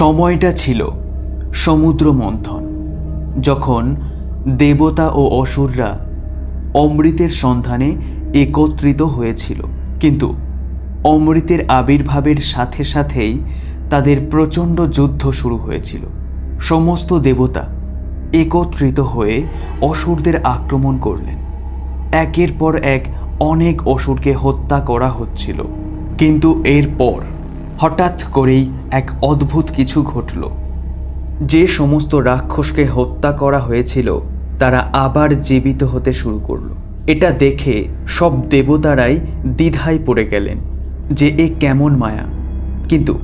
সময়টা ছিল সমুদ্র মন্থন, যখন দেবতা ও অসুররা অমৃতের সন্ধানে একত্রিত হয়েছিল। কিন্তু অমৃতের আবির্ভাবের সাথে সাথেই তাদের প্রচণ্ড যুদ্ধ শুরু হয়েছিল। সমস্ত দেবতা একত্রিত হয়ে অসুরদের আক্রমণ করলেন। একের পর এক অনেক অসুরকে হত্যা করা হচ্ছিল। কিন্তু এরপর হঠাৎ করেই এক অদ্ভুত কিছু ঘটল। যে সমস্ত রাক্ষসকে হত্যা করা হয়েছিল তারা আবার জীবিত হতে শুরু করলো। এটা দেখে সব দেবতারাই দ্বিধায় পড়ে গেলেন যে এ কেমন মায়া। কিন্তু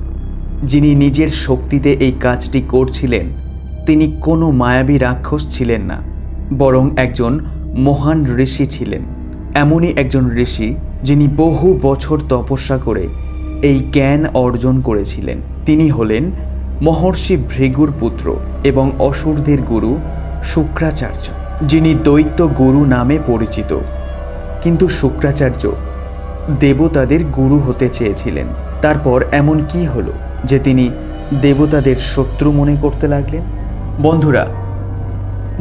যিনি নিজের শক্তিতে এই কাজটি করছিলেন তিনি কোনো মায়াবী রাক্ষস ছিলেন না, বরং একজন মহান ঋষি ছিলেন। এমনই একজন ঋষি যিনি বহু বছর তপস্যা করে এই জ্ঞান অর্জন করেছিলেন। তিনি হলেন মহর্ষি ভৃগুর পুত্র এবং অসুরদের গুরু শুক্রাচার্য, যিনি দৈত্য গুরু নামে পরিচিত। কিন্তু শুক্রাচার্য দেবতাদের গুরু হতে চেয়েছিলেন। তারপর এমন কি হলো যে তিনি দেবতাদের শত্রু মনে করতে লাগলেন? বন্ধুরা,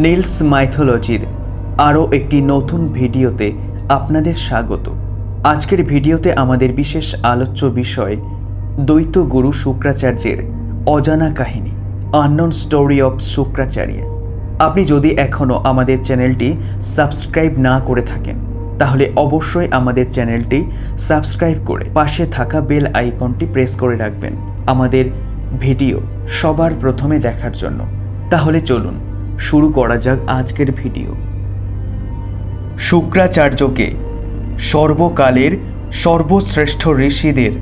নিলস মাইথোলজির আরও একটি নতুন ভিডিওতে আপনাদের স্বাগত। আজকের ভিডিওতে আমাদের বিশেষ আলোচ্য বিষয় দৈত্য গুরু শুক্রাচার্যের অজানা কাহিনী, আননোন স্টোরি অফ শুক্রাচার্য। আপনি যদি এখনও আমাদের চ্যানেলটি সাবস্ক্রাইব না করে থাকেন তাহলে অবশ্যই আমাদের চ্যানেলটি সাবস্ক্রাইব করে পাশে থাকা বেল আইকনটি প্রেস করে রাখবেন আমাদের ভিডিও সবার প্রথমে দেখার জন্য। তাহলে চলুন শুরু করা যাক আজকের ভিডিও। শুক্রাচার্যকে সর্বকালের সর্বশ্রেষ্ঠ ঋষিদের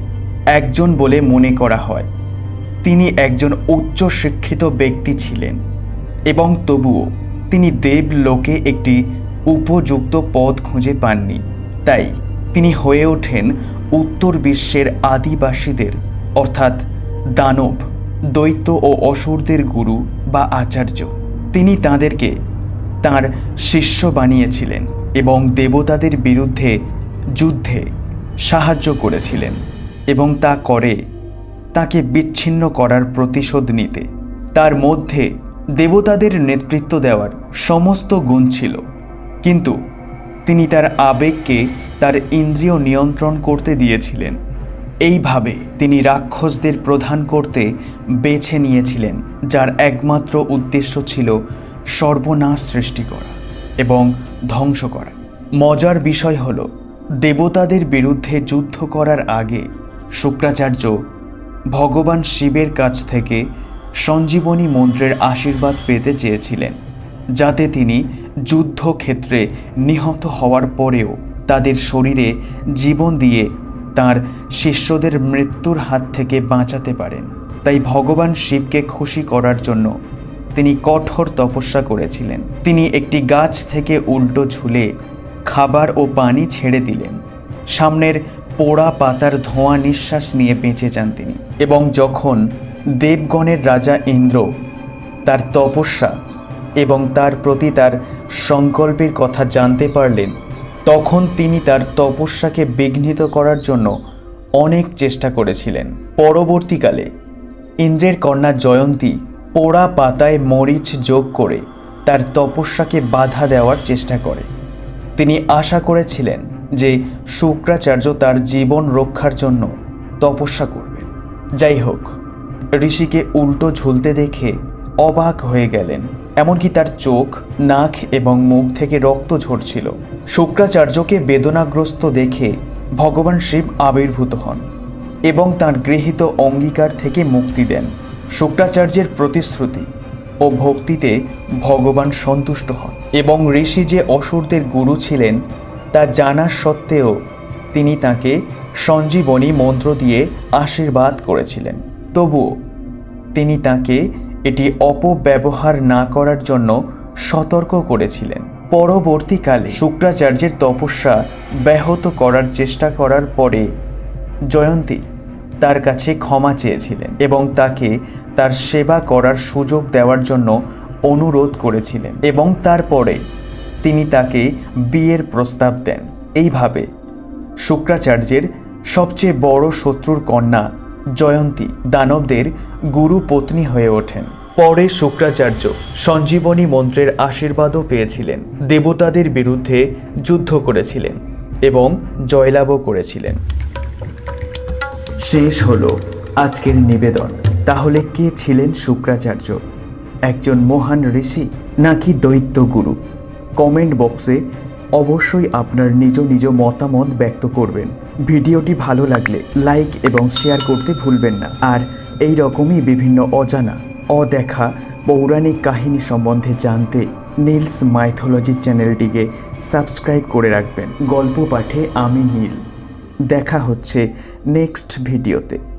একজন বলে মনে করা হয়। তিনি একজন উচ্চ শিক্ষিত ব্যক্তি ছিলেন এবং তবুও তিনি দেবলোকে একটি উপযুক্ত পদ খুঁজে পাননি। তাই তিনি হয়ে ওঠেন উত্তর বিশ্বের আদিবাসীদের অর্থাৎ দানব, দৈত্য ও অসুরদের গুরু বা আচার্য। তিনি তাদেরকে তাঁর শিষ্য বানিয়েছিলেন এবং দেবতাদের বিরুদ্ধে যুদ্ধে সাহায্য করেছিলেন এবং তা করে তাকে বিচ্ছিন্ন করার প্রতিশোধ নিতে। তার মধ্যে দেবতাদের নেতৃত্ব দেওয়ার সমস্ত গুণ ছিল, কিন্তু তিনি তার আবেগকে তার ইন্দ্রিয় নিয়ন্ত্রণ করতে দিয়েছিলেন। এইভাবে তিনি রাক্ষসদের প্রধান করতে বেছে নিয়েছিলেন, যার একমাত্র উদ্দেশ্য ছিল সর্বনাশ সৃষ্টি করা এবং ধ্বংস করা। মজার বিষয় হল, দেবতাদের বিরুদ্ধে যুদ্ধ করার আগে শুক্রাচার্য ভগবান শিবের কাছ থেকে সঞ্জীবনী মন্ত্রের আশীর্বাদ পেতে চেয়েছিলেন, যাতে তিনি যুদ্ধক্ষেত্রে নিহত হওয়ার পরেও তাদের শরীরে জীবন দিয়ে তার শিষ্যদের মৃত্যুর হাত থেকে বাঁচাতে পারেন। তাই ভগবান শিবকে খুশি করার জন্য তিনি কঠোর তপস্যা করেছিলেন। তিনি একটি গাছ থেকে উল্টো ঝুলে খাবার ও পানি ছেড়ে দিলেন। সামনের পোড়া পাতার ধোঁয়া নিঃশ্বাস নিয়ে বেঁচে যান তিনি। এবং যখন দেবগণের রাজা ইন্দ্র তার তপস্যা এবং তার প্রতি তার সংকল্পের কথা জানতে পারলেন, তখন তিনি তার তপস্যাকে বিঘ্নিত করার জন্য অনেক চেষ্টা করেছিলেন। পরবর্তীকালে ইন্দ্রের কন্যা জয়ন্তী পোড়া পাতায় মরিচ যোগ করে তার তপস্যাকে বাধা দেওয়ার চেষ্টা করে। তিনি আশা করেছিলেন যে শুক্রাচার্য তার জীবন রক্ষার জন্য তপস্যা করবেন। যাই হোক, ঋষিকে উল্টো ঝুলতে দেখে অবাক হয়ে গেলেন। এমনকি তার চোখ, নাক এবং মুখ থেকে রক্ত ঝরছিল। শুক্রাচার্যকে বেদনাগ্রস্ত দেখে ভগবান শিব আবির্ভূত হন এবং তাঁর গৃহীত অঙ্গীকার থেকে মুক্তি দেন। শুক্রাচার্যের প্রতিশ্রুতি ও ভক্তিতে ভগবান সন্তুষ্ট হন এবং ঋষি যে অসুরদের গুরু ছিলেন তা জানা সত্ত্বেও তিনি তাকে সঞ্জীবনী মন্ত্র দিয়ে আশীর্বাদ করেছিলেন। তবুও তিনি তাকে এটি অপব্যবহার না করার জন্য সতর্ক করেছিলেন। পরবর্তীকালে শুক্রাচার্যের তপস্যা ব্যাহত করার চেষ্টা করার পরে জয়ন্তী তার কাছে ক্ষমা চেয়েছিলেন এবং তাকে তার সেবা করার সুযোগ দেওয়ার জন্য অনুরোধ করেছিলেন এবং তারপরে তিনি তাকে বিয়ের প্রস্তাব দেন। এইভাবে শুক্রাচার্যের সবচেয়ে বড় শত্রুর কন্যা জয়ন্তী দানবদের গুরু পত্নী হয়ে ওঠেন। পরে শুক্রাচার্য সঞ্জীবনী মন্ত্রের আশীর্বাদও পেয়েছিলেন, দেবতাদের বিরুদ্ধে যুদ্ধ করেছিলেন এবং জয়লাভও করেছিলেন। শেষ হলো আজকের নিবেদন। তাহলে কে ছিলেন শুক্রাচার্য? একজন মহান ঋষি নাকি দৈত্য গুরু? কমেন্ট বক্সে অবশ্যই আপনার নিজ নিজ মতামত ব্যক্ত করবেন। ভিডিওটি ভালো লাগলে লাইক এবং শেয়ার করতে ভুলবেন না। আর এই রকমই বিভিন্ন অজানা অদেখা পৌরাণিক কাহিনী সম্বন্ধে জানতে নীলস মাইথোলজি চ্যানেলটিকে সাবস্ক্রাইব করে রাখবেন। গল্প পাঠে আমি নীল। দেখা হচ্ছে নেক্সট ভিডিওতে।